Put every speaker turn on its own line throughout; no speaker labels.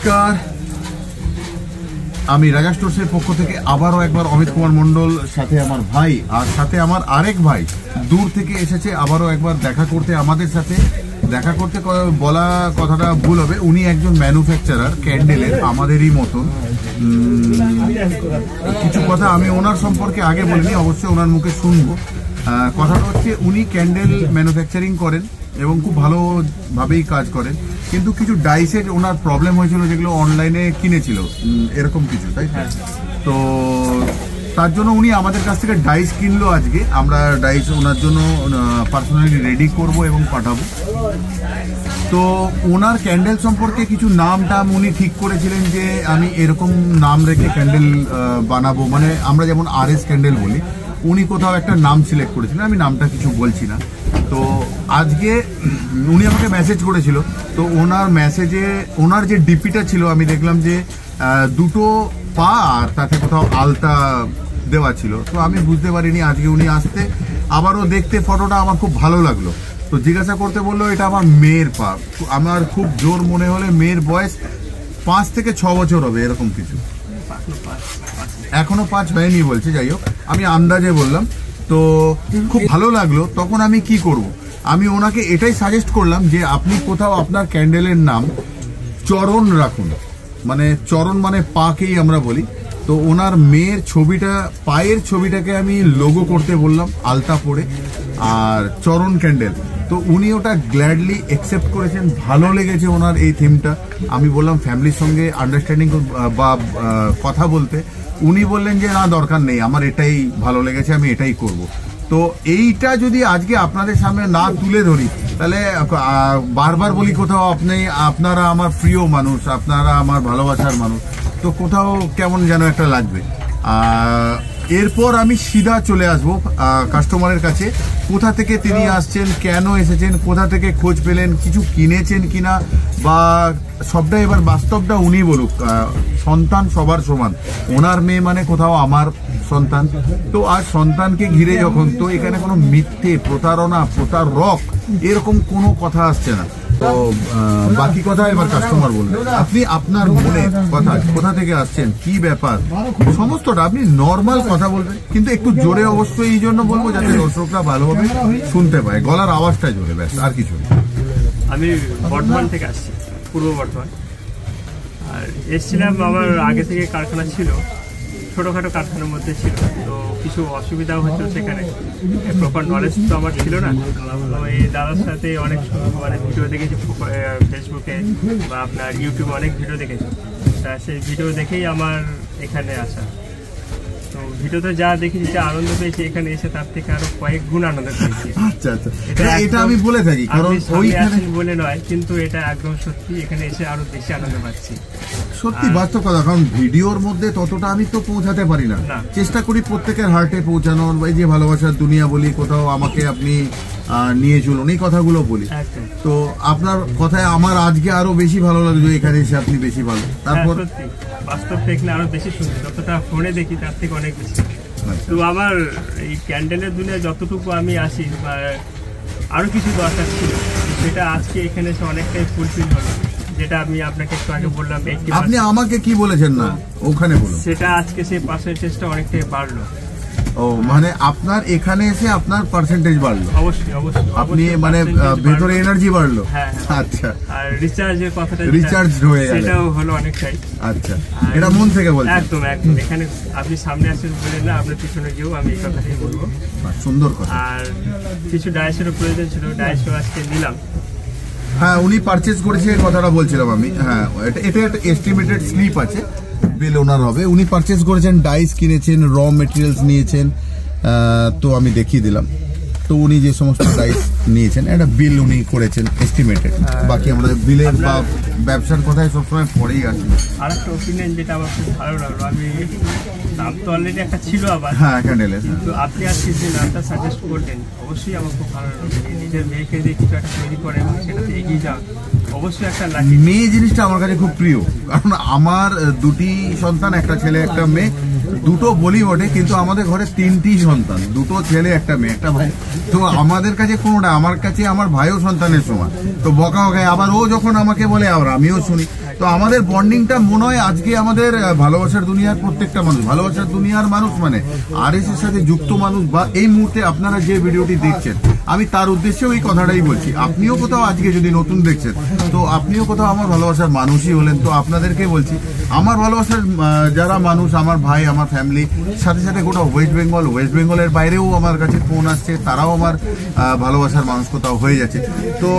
নমস্কার, আমি রাজা স্টোর্সের পক্ষ থেকে আবারও একবার অমিত কুমার মন্ডল, সাথে আমার ভাই আর সাথে আমার আরেক ভাই দূর থেকে এসেছে আবারও একবার দেখা করতে আমাদের সাথে। দেখা করতে বলা কথাটা ভুল হবে, উনি একজন ম্যানুফ্যাকচারার ক্যান্ডেলের, আমাদেরই মতন। কিছু কথা আমি ওনার সম্পর্কে আগে বলিনি, অবশ্যই ওনার মুখে শুনবো। কথাটা হচ্ছে উনি ক্যান্ডেল ম্যানুফ্যাকচারিং করেন এবং খুব ভালোভাবেই কাজ করেন, কিন্তু কিছু ডাইসের ওনার প্রবলেম হয়েছিল যেগুলো অনলাইনে কিনেছিল, এরকম কিছু, তাই তো তার জন্য উনি আমাদের কাছ থেকে ডাইস কিনলো। আজকে আমরা ডাইস ওনার জন্য পার্সোনালি রেডি করব এবং পাঠাবো। তো ওনার ক্যান্ডেল সম্পর্কে কিছু নাম উনি ঠিক করেছিলেন যে আমি এরকম নাম রেখে ক্যান্ডেল বানাবো, মানে আমরা যেমন RS ক্যান্ডেল বলি, উনি কোথাও একটা নাম সিলেক্ট করেছিলেন, আমি নামটা কিছু বলছি না। তো আজকে উনি আমাকে মেসেজ করেছিল, তো ওনার মেসেজে ওনার যে ডিপিটা ছিল আমি দেখলাম যে দুটো পা আর তাতে কোথাও আলতা দেওয়া ছিল। তো আমি বুঝতে পারিনি আজকে উনি আসতে, আবারও দেখতে ফটোটা আমার খুব ভালো লাগলো। তো জিজ্ঞাসা করতে বললো এটা আমার মেয়ের পা। আমার খুব জোর মনে হলে মেয়ের বয়স 5 থেকে 6 বছর হবে, এরকম কিছু, এখনো 5 হয়নি বলছে। যাই হোক, আমি আন্দাজে বললাম। তো খুব ভালো লাগলো। তখন আমি কি করব, আমি ওনাকে এটাই সাজেস্ট করলাম যে আপনি কোথাও আপনার ক্যান্ডেলের নাম চরণ রাখুন, মানে চরণ মানে পাকেই আমরা বলি। তো ওনার মেয়ের ছবিটা, পায়ের ছবিটাকে আমি লোগো করতে বললাম আলতা পরে, আর চরণ ক্যান্ডেল। তো উনি ওটা গ্ল্যাডলি অ্যাকসেপ্ট করেছেন, ভালো লেগেছে ওনার এই থিমটা। আমি বললাম ফ্যামিলির সঙ্গে আন্ডারস্ট্যান্ডিং বা কথা বলতে, উনি বললেন যে না দরকার নেই, আমার এটাই ভালো লেগেছে, আমি এটাই করব। তো এইটা যদি আজকে আপনাদের সামনে না তুলে ধরি, তাহলে বারবার বলি কোথাও আপনারা আমার প্রিয় মানুষ, আপনারা আমার ভালোবাসার মানুষ, তো কোথাও কেমন যেন একটা লাগবে। এরপর আমি সিধা চলে আসব কাস্টমারের কাছে, কোথা থেকে তিনি আসছেন, কেন এসেছেন, কোথা থেকে খোঁজ পেলেন, কিছু কিনেছেন কিনা, বা সবটা এবার বাস্তবটা উনি বলুক। সন্তান সবার সমান, ওনার মেয়ে মানে কোথাও আমার সন্তান। তো আর সন্তানকে ঘিরে যখন, তো এখানে কোনো মিথ্যে, প্রতারণা, প্রতারক এরকম কোনো কথা আসছে না। তো বাকি কথা এবার কাস্টমার বলবেন। আপনি আপনার মনে কথা, কোথা থেকে আসছেন, কি ব্যাপার, সমস্তটা আপনি নর্মাল কথা বলবেন, কিন্তু একটু জোরে অবশ্যই এই জন্য বলবো যাতে দর্শকরা ভালোভাবে শুনতে পায়, গলার আওয়াজটা জোরে, ব্যাস, আর কিছু না।
আমি বর্ধমান থেকে আসছি, পূর্ব বর্ধমান। আর এসছিলাম, আমার আগে থেকে কারখানা ছিল, ছোটোখাটো কারখানার মধ্যে ছিল। তো কিছু অসুবিধাও হচ্ছে সেখানে, প্রপার নলেজ তো আমার ছিল না। তো এই দাদার সাথে অনেক মানে ভিডিও দেখেছি ফেসবুকে বা আপনার ইউটিউবে, অনেক ভিডিও দেখেছি। তা সেই ভিডিও দেখেই আমার এখানে আসা। তো ভিডিওতে যা দেখেছি, যা আনন্দ পেয়েছি, এখানে এসে তার থেকে আরো কয়েক গুণ আনন্দ পেয়েছি।
আচ্ছা আচ্ছা, এটা আমি বলে থাকি, কারণ
ওইখানে বলে নয়, কিন্তু এটা একদম সত্যি, এখানে এসে আরো বেশি আনন্দ পাচ্ছি।
সত্যি বাস্তব কথা, কারণ ভিডিওর মধ্যে ততটা আমি তো পৌঁছাতে পারি না, চেষ্টা করি প্রত্যেকের হার্টে পৌঁছানোর। এই যে ভালোবাসার দুনিয়া বলি, কোথাও আমাকে আপনি নিয়ে চলুন, এই কথাগুলো বলি। তো আপনার কথায় আমার আজকে আরো বেশি ভালো লাগবে, এখানে এসে আপনি বেশি ভালো। তারপর
বাস্তব দেখলে আরো বেশি সুন্দর, যতটা ফোনে দেখি তার থেকে অনেক বেশি। তো আমার এই ক্যান্ডেলের দুনিয়া যতটুকু আমি আসি, আরো কিছু দরকার ছিল, সেটা আজকে এখানে এসে অনেকটাই ফুলফিল হলো। যেটা আমি আপনাকে একটু আগে বললাম,
আপনি আমাকে কি বলেছেন না ওখানে বলুন,
সেটা আজকে সেই পার্সেন্টেজটা অনেকটাই বাড়লো।
ও মানে আপনার এখানে এসে আপনার পার্সেন্টেজ বাড়লো?
অবশ্যই অবশ্যই,
আপনি মানে ভেতরে এনার্জি বাড়লো? আচ্ছা,
আর রিচার্জের কথাটা,
রিচার্জ হয়ে গেল,
সেটাও হলো অনেকটাই।
আচ্ছা, এটা মন থেকে বলছেন?
একদম একদম। এখানে আপনি সামনে আসেন বলেন না, আপনার পিছনে গিয়েও আমি এই কথাটাই বলবো।
সুন্দর কথা।
আর কিছু ডাইসেরও প্রয়োজন ছিল, ডাইসও আজকে নিলাম।
হ্যাঁ, উনি পারচেজ করেছে, এই কথাটা বলছিলাম আমি। হ্যাঁ, এটা একটা এস্টিমেটেড স্লিপ আছে, বিল ওনার হবে। উনি পারচেজ করেছেন, ডাইস কিনেছেন, র মেটেরিয়ালস নিয়েছেন। তো আমি দেখিয়ে দিলাম। তো উনি যে সমস্ত ডাইস নিয়েছেন, একটা বিল উনি করেছেন এস্টিমেটেড। বাকি আমরা বিলের বা ব্যবসার কথায় সবসময় পরেই আসি।
আর একটা ওপিনিয়ন যেটা আমার খুব ভালো লাগলো, আমি নাম তো অলরেডি একটা ছিল আবার,
হ্যাঁ ক্যান্ডেলের,
কিন্তু আপনি আজকে যে নামটা সাজেস্ট করলেন, অবশ্যই আমার খুব ভালো লাগলো। নিজের মেয়েকে দিয়ে কিছু একটা তৈরি করে এবং সেটাতে এগিয়ে যাও, অবশ্যই একটা লাকি।
মেয়ে জিনিসটা আমার কাছে খুব প্রিয়, কারণ আমার দুটি সন্তান, একটা ছেলে একটা মেয়ে। দুটো বলি বটে, কিন্তু আমাদের ঘরে 3টি সন্তান, 2 ছেলে একটা মেয়ে একটা ভাই। তো আমাদের কাছে কোনোটা, আমার কাছে আমার ভাইও সন্তানের সমান। তো বকা বকায় আবার ও যখন আমাকে বলে, আবার আমিও শুনি। তো তো আমাদের বন্ডিংটা মনে হয় আজকে আমাদের ভালোবাসার দুনিয়ার প্রত্যেকটা মানুষ, ভালোবাসার দুনিয়ার মানুষ মানে RS এর সাথে যুক্ত মানুষ, বা এই মুহূর্তে আপনারা যে ভিডিওটি দেখছেন আমি তার উদ্দেশ্যেও এই কথাটাই বলছি। আপনিও কোথাও আজকে যদি নতুন দেখছেন তো আপনিও কোথাও আমার ভালোবাসার মানুষই হলেন। তো আপনাদেরকে বলছি আমার ভালোবাসার যারা মানুষ, আমার ভাই, আমার ফ্যামিলি, সাথে সাথে গোটা ওয়েস্ট বেঙ্গলের বাইরেও আমার কাছে ফোন আসছে, তারাও আমার ভালোবাসার মানুষ কোথাও হয়ে যাচ্ছে। তো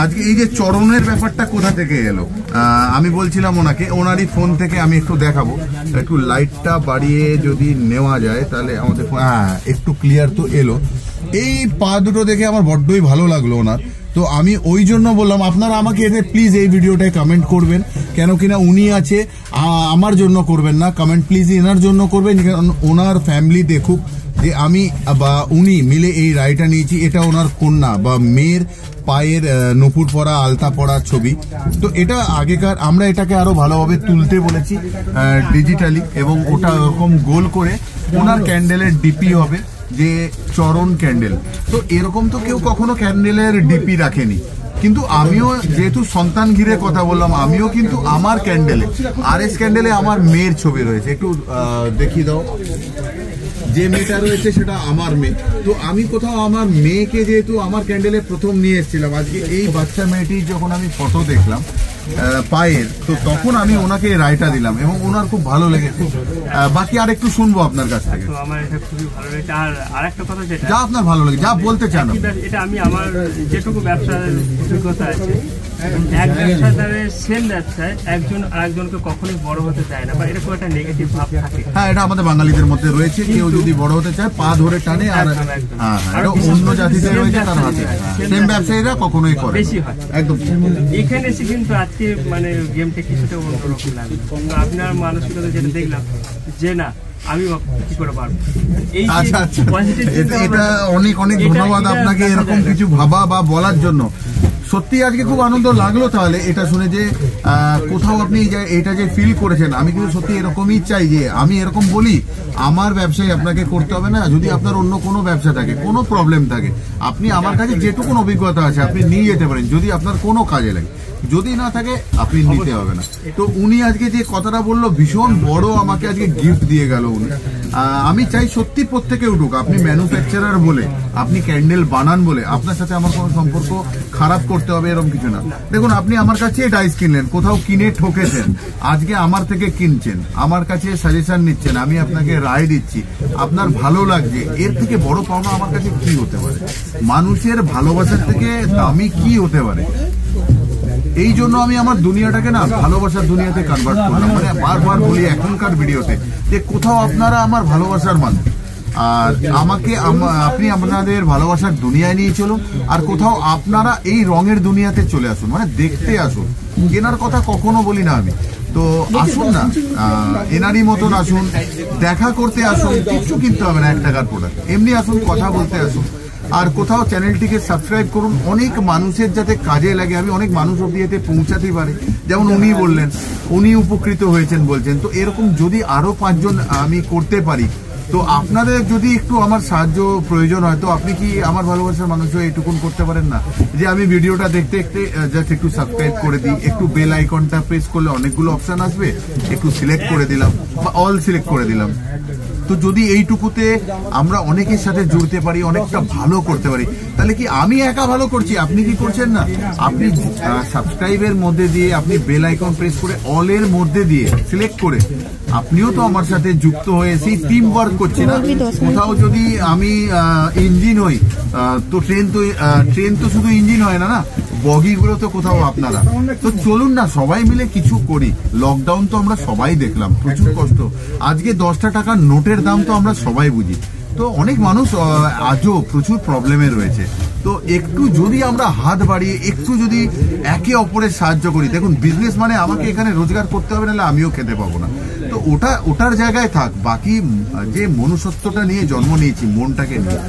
আজকে এই যে চরণের ব্যাপারটা কোথা থেকে এলো, আমি বলছিলাম ওনারই ফোন থেকে আমি একটু দেখাবো, একটু লাইটটা বাড়িয়ে যদি নেওয়া যায় তাহলে আমাদের একটু ক্লিয়ার তো এলো। এই পা দুটো দেখে আমার বড্ডই ভালো লাগলো ওনার। তো আমি ওই জন্য বললাম আপনারা আমাকে এতে প্লিজ এই ভিডিওটায় কমেন্ট করবেন, কেন কিনা উনি আছে, আমার জন্য করবেন না কমেন্ট, প্লিজ এনার জন্য করবেন, ওনার ফ্যামিলি দেখুক যে আমি বা উনি মিলে এই রায়টা নিয়েছি। এটা ওনার কন্যা বা মেয়ের পায়ের নূপুর পরা, আলতা পরার ছবি। তো এটা আগেকার, আমরা এটাকে আরো ভালোভাবে তুলতে বলেছি ডিজিটালি, এবং ওটা এরকম গোল করে ওনার ক্যান্ডেলের ডিপি হবে যে চরণ ক্যান্ডেল। তো এরকম তো কেউ কখনো ক্যান্ডেলের ডিপি রাখেনি, কিন্তু আমিও যেহেতু সন্তান ঘিরে কথা বললাম, আমিও কিন্তু আমার ক্যান্ডেলে, RS ক্যান্ডেলে আমার মেয়ের ছবি রয়েছে। একটু দেখিয়ে দাও, যে মেয়েটা রয়েছে সেটা আমার মেয়ে। তো আমি কোথাও আমার মেয়েকে যেহেতু আমার ক্যান্ডেলে প্রথম নিয়ে এসেছিলাম, আজকে এই বাচ্চা মেয়েটির যখন আমি ফটো দেখলাম পায়ের, তো তখন আমি ওনাকে রায়টা দিলাম এবং ওনার খুব ভালো লেগেছে। বাকি আর একটু শুনবো আপনার কাছ থেকে।
আমার এটা খুবই ভালো লেগেছে। আর আরেকটা কথা, যেটা
যা আপনার ভালো লাগে, যা বলতে চান,
এটা আমি আমার যেটুকু ব্যবসার অভিজ্ঞতা আছে, এক ব্যবসাদারের সেম ব্যবসায় একজন আরেকজনকে কখনোই বড় হতে চায় না, বা এরকম একটা নেগেটিভ ভাব থাকে।
হ্যাঁ, এটা আমাদের বাঙালিদের মধ্যে রয়েছে, কেউ যদি বড় হতে চায় পা ধরে টানে, আর হ্যাঁ অন্য জাতিতে রয়েছে তার হাতে, সেম ব্যবসায়ীরা কখনোই করে
বেশি হয় একদম। এখানে এসে কিন্তু আজকে মানে গেমটা কিছুটা অন্যরকম লাগে। আপনার মানসিকতা যেটা দেখলাম যে না আমি কি করে পারবো,
এটা অনেক অনেক ধন্যবাদ আপনাকে এরকম কিছু ভাবা বা বলার জন্য। সত্যি আজকে খুব আনন্দ লাগলো তাহলে এটা শুনে, যে কোথাও আপনি এটা যে ফিল করেছেন। আমি কিন্তু সত্যি এরকমই চাই যে আমি এরকম বলি, আমার ব্যবসায় আপনাকে করতে হবে না। যদি আপনার অন্য কোনো ব্যবসা থাকে, কোনো প্রবলেম থাকে, আপনি আমার কাছে যেটুকুন অভিজ্ঞতা আছে আপনি নিয়ে যেতে পারেন, যদি আপনার কোনো কাজে লাগে। যদি না থাকে আপনি নিতে হবে না। তো উনি আজকে যে কথাটা বললো, ভীষণ বড় আমাকে আজকে গিফট দিয়ে গেল উনি। আমি চাই সত্যি প্রত্যেকে উঠুক। আপনি ম্যানুফ্যাকচারার বলে, আপনি ক্যান্ডেল বানান বলে আপনার সাথে আমার কোনো সম্পর্ক খারাপ করতে হবে এরকম কিছু না। দেখুন, আপনি আমার কাছে ডাইস কিনলেন, কোথাও কিনে ঠকেছেন, আজকে আমার থেকে কিনছেন, আমার কাছে সাজেশন নিচ্ছেন, আমি আপনাকে রায় দিচ্ছি, আপনার ভালো লাগছে, এর থেকে বড় পাওনা আমার কাছে কি হতে পারে? মানুষের ভালোবাসার থেকে দামি কি হতে পারে? এই জন্য আমি আমার দুনিয়াটাকে না ভালোবাসার দুনিয়াতে কনভার্ট করলাম। মানে বারবার বলি এখনকার ভিডিওতে যে কোথাও আপনারা আমার ভালোবাসার মানুষ, আর আমাকে আপনি আপনাদের ভালোবাসার দুনিয়ায় নিয়ে চলুন, আর কোথাও আপনারা এই রঙের দুনিয়াতে চলে আসুন, মানে দেখতে আসুন। কেনার কথা কখনো বলি না আমি। তো আসুন না, এনারই মতন আসুন, দেখা করতে আসুন, কিছু কিনতে হবে না 1 টাকার প্রোডাক্ট, এমনি আসুন, কথা বলতে আসুন। আর কোথাও চ্যানেলটিকে সাবস্ক্রাইব করুন, অনেক মানুষের যাতে কাজে লাগে, আমি অনেক মানুষ অব্দি এতে পৌঁছাতে পারি। যেমন উনি বললেন, উনি উপকৃত হয়েছেন বলছেন। তো এরকম যদি আরো 5 জন আমি করতে পারি, তো আপনাদের যদি একটু আমার সাহায্য প্রয়োজন হয়, তো আপনি কি আমার ভালোবাসার মানুষ হয়ে এটুকুন করতে পারেন না, যে আমি ভিডিওটা দেখতে দেখতে জাস্ট একটু সাবস্ক্রাইব করে দিই, একটু বেল আইকনটা প্রেস করলে অনেকগুলো অপশন আসবে, একটু সিলেক্ট করে দিলাম বা অল সিলেক্ট করে দিলাম। তো যদি এইটুকুতে আমরা অনেকের সাথে জুড়তে পারি, অনেকটা ভালো করতে পারি, তাহলে কি আমি একা ভালো করছি, আপনি কি করছেন না? আপনি সাবস্ক্রাইবের মধ্যে দিয়ে, আপনি বেল আইকন প্রেস করে অলের মধ্যে দিয়ে সিলেক্ট করে আপনিও তো আমার সাথে যুক্ত হয়ে সেই টিম ওয়ার্ক করছি না। কোথাও যদি আমি ইঞ্জিন হই, তো ট্রেন তো শুধু ইঞ্জিন হয় না, বগিগুলো তো কোথাও আপনারা। তো চলুন না সবাই মিলে কিছু করি। লকডাউন তো আমরা সবাই দেখলাম, প্রচুর কষ্ট। আজকে 10টা টাকার নোটের দাম তো আমরা সবাই বুঝি। তো অনেক মানুষ আজও প্রচুর প্রবলেমে রয়েছে। তো একটু যদি আমরা হাত বাড়িয়ে একটু যদি একে অপরের সাহায্য করি, দেখুন বিজনেস মানে আমাকে এখানে রোজগার করতে হবে, নাহলে আমিও খেতে পাবো না। তো ওটার জায়গায় থাক, বাকি যে মনুষ্যত্বটা নিয়ে জন্ম নিয়েছি, মনটাকে নিয়ে,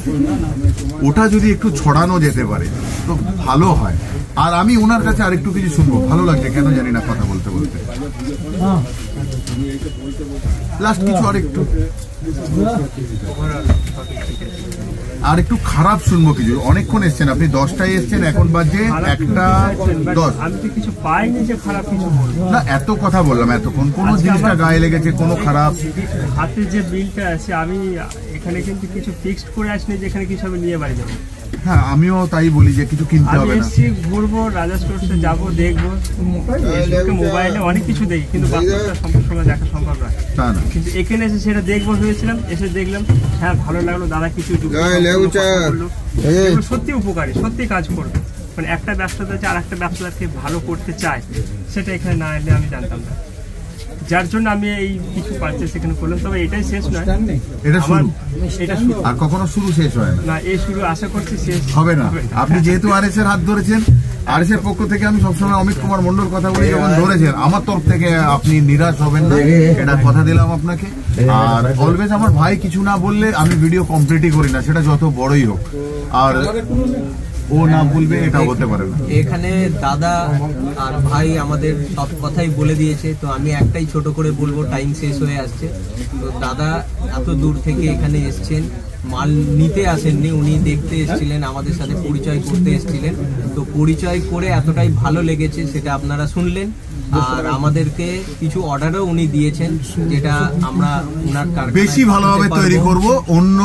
ওটা যদি একটু ছড়ানো যেতে পারে তো ভালো হয়। আর আমি ওনার কাছে আরেকটু কিছু শুনবো, ভালো লাগছে কেন জানি না কথা বলতে বলতে। লাস্ট কিছু আরেকটু আর একটু খারাপ শুনবো কিছু। অনেকক্ষণ এসছেন আপনি, 10টায় এসছেন, এখন বাজে 1:10।
আমি তো কিছু পাইনি যে খারাপ কিছু বলবো
না, এত কথা বললাম এতক্ষণ, কোন জিনিসটা গায়ে লেগেছে, কোনো খারাপ?
হাতে যে বিলটা আছে, আমি এখানে কিন্তু কিছু ফিক্সড করে আসিনি যে এখানে কিছু আমি নিয়ে বাড়ি যাবো।
হ্যাঁ, আমিও তাই বলি যে কিছু কিনতে
আমি
হবে না।
এসছি, ঘুরবো, রাজা স্টোরসে যাবো, দেখবো, মোবাইলে অনেক কিছু দেখি, কিন্তু বাস্তবটা সম্পূর্ণ দেখা সম্ভব নয়।
তা না,
কিন্তু এখানে এসে সেটা দেখবো ভেবেছিলাম, এসে দেখলাম হ্যাঁ ভালো লাগলো, দাদা কিছু সত্যি উপকারী, সত্যি কাজ করবে। মানে একটা ব্যবসাদার আর একটা ব্যবসাদারকে ভালো করতে চায়, সেটা এখানে না এলে আমি জানতাম না, যার জন্য আমি এই কিছু পারচেস এখানে করলাম। তবে এটাই শেষ নয়,
এটা শুরু,
এটা শুরু,
আর কখনো শুরু শেষ হয় না।
না এই শুরু, আশা করছি শেষ
হবে না। আপনি যেহেতু আরএস এর হাত ধরেছেন, আরএস এর পক্ষ থেকে আমি সবসময় অমিত কুমার মন্ডল কথা বলি, যখন ধরেছেন আমার তরফ থেকে আপনি নিরাশ হবেন না, এটা কথা দিলাম আপনাকে। আর অলওয়েজ আমার ভাই কিছু না বললে আমি ভিডিও কমপ্লিটই করি না, সেটা যত বড়ই হোক, আর ও না বলবে এটা হতে পারে না।
এখানে দাদা আর ভাই আমাদের সব কথাই বলে দিয়েছে, তো আমি একটাই ছোট করে বলবো, টাইম শেষ হয়ে আসছে। তো দাদা এত দূর থেকে এখানে এসছেন, মাল নিতে আসেননি, উনি দেখতে এসেছিলেন, আমাদের সাথে পরিচয় করতে এসেছিলেন। তো পরিচয় করে এতটাই ভালো লেগেছে সেটা আপনারা শুনলেন। আর আমাদেরকে কিছু অর্ডারও উনি দিয়েছেন, যেটা আমরা ওনার
বেশি ভালোভাবে তৈরি করব অন্য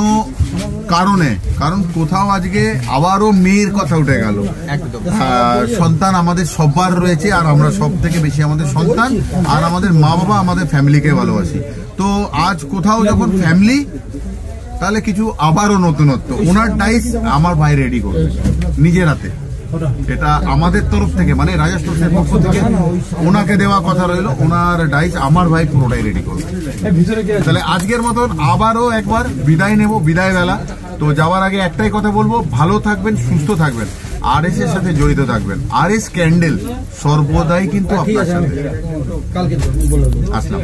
কারণে, কারণ কোথাও আজকে আবারও মেয়ের কথা উঠে গেল।
একদম
সন্তান আমাদের সবার রয়েছে, আর আমরা সব থেকে বেশি আমাদের সন্তান আর আমাদের মা বাবা, আমাদের ফ্যামিলিকে ভালোবাসি। তো আজ কোথাও যখন ফ্যামিলি, তাহলে কিছু আবারও নতুনত্ব। ওনার ডাইস আমার ভাই রেডি করবে নিজের হাতে, এটা আমাদের তরফ থেকে, মানে রাজা স্টোরসের পক্ষ থেকে ওনাকে দেওয়া কথা রইল, ওনার ডাইস আমার ভাই পুরোটাই রেডি করবে। তাহলে আজকের মতন আবারও একবার বিদায় নেব, বিদায় বেলা। তো যাওয়ার আগে একটাই কথা বলবো, ভালো থাকবেন, সুস্থ থাকবেন, আরএস এর সাথে জড়িত থাকবেন। আরএস ক্যান্ডেল সর্বদাই কিন্তু আপনার সাথে। আসলাম।